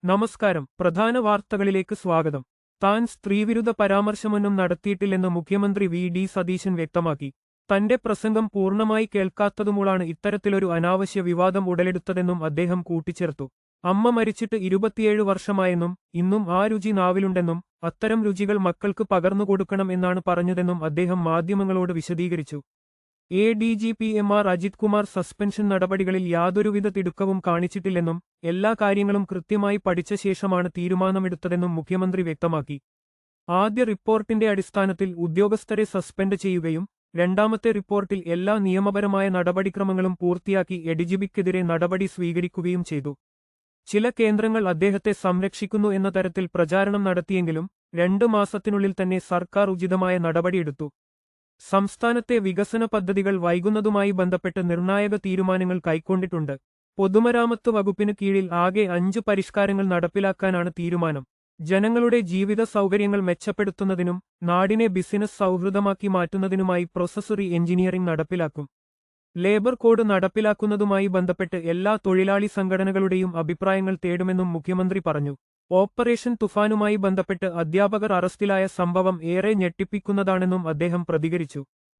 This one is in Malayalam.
നമസ്കാരം. പ്രധാന വാർത്തകളിലേക്ക് സ്വാഗതം. താൻ സ്ത്രീവിരുദ്ധ പരാമർശമൊന്നും നടത്തിയിട്ടില്ലെന്ന് മുഖ്യമന്ത്രി വി.ഡി. സതീശൻ വ്യക്തമാക്കി. തന്റെ പ്രസംഗം പൂർണ്ണമായി കേൾക്കാത്തതുമൂളാണ് ഇത്തരത്തിലൊരു അനാവശ്യ വിവാദം ഉടലെടുത്തതെന്നും അദ്ദേഹം കൂട്ടിച്ചേർത്തു. അമ്മ മരിച്ചിട്ട് 27 വർഷമായെന്നും ഇന്നും ആ രുചി നാവിലുണ്ടെന്നും അത്തരം രുചികൾ മക്കൾക്ക് പകർന്നുകൊടുക്കണം എന്നാണ് പറഞ്ഞതെന്നും അദ്ദേഹം മാധ്യമങ്ങളോട് വിശദീകരിച്ചു. എ.ഡി.ജി.പി. എം.ആർ. അജിത് കുമാർ സസ്പെൻഷൻ നടപടികളിൽ യാതൊരുവിധ തിടുക്കവും കാണിച്ചിട്ടില്ലെന്നും എല്ലാ കാര്യങ്ങളും കൃത്യമായി പഠിച്ച ശേഷമാണ് തീരുമാനമെടുത്തതെന്നും മുഖ്യമന്ത്രി വ്യക്തമാക്കി. ആദ്യ റിപ്പോർട്ടിന്റെ അടിസ്ഥാനത്തിൽ ഉദ്യോഗസ്ഥരെ സസ്പെൻഡ് ചെയ്യുകയും രണ്ടാമത്തെ റിപ്പോർട്ടിൽ എല്ലാ നിയമപരമായ നടപടിക്രമങ്ങളും പൂർത്തിയാക്കി എഡിജിപിക്കെതിരെ നടപടി സ്വീകരിക്കുകയും ചെയ്തു. ചില കേന്ദ്രങ്ങൾ അദ്ദേഹത്തെ സംരക്ഷിക്കുന്നു എന്ന തരത്തിൽ പ്രചാരണം നടത്തിയെങ്കിലും 2 മാസത്തിനുള്ളിൽ തന്നെ സർക്കാർ ഉചിതമായ നടപടിയെടുത്തു. സംസ്ഥാനത്തെ വികസന പദ്ധതികൾ വൈകുന്നതുമായി ബന്ധപ്പെട്ട് നിർണായക തീരുമാനങ്ങൾ കൈക്കൊണ്ടിട്ടുണ്ട്. പൊതുമരാമത്ത് വകുപ്പിന് കീഴിൽ ആകെ 5 പരിഷ്കാരങ്ങൾ നടപ്പിലാക്കാനാണ് തീരുമാനം. ജനങ്ങളുടെ ജീവിത സൗകര്യങ്ങൾ മെച്ചപ്പെടുത്തുന്നതിനും നാടിനെ ബിസിനസ് സൗഹൃദമാക്കി മാറ്റുന്നതിനുമായി പ്രോസസ്സറി എഞ്ചിനീയറിംഗ് നടപ്പിലാക്കും. ലേബർ കോഡ് നടപ്പിലാക്കുന്നതുമായി ബന്ധപ്പെട്ട് എല്ലാ തൊഴിലാളി സംഘടനകളുടെയും അഭിപ്രായങ്ങൾ തേടുമെന്നും മുഖ്യമന്ത്രി പറഞ്ഞു. ഓപ്പറേഷൻ തുഫാനുമായി ബന്ധപ്പെട്ട് അധ്യാപകർ അറസ്റ്റിലായ സംഭവം ഏറെ ഞെട്ടിപ്പിക്കുന്നതാണെന്നും അദ്ദേഹം പ്രതികരിച്ചു.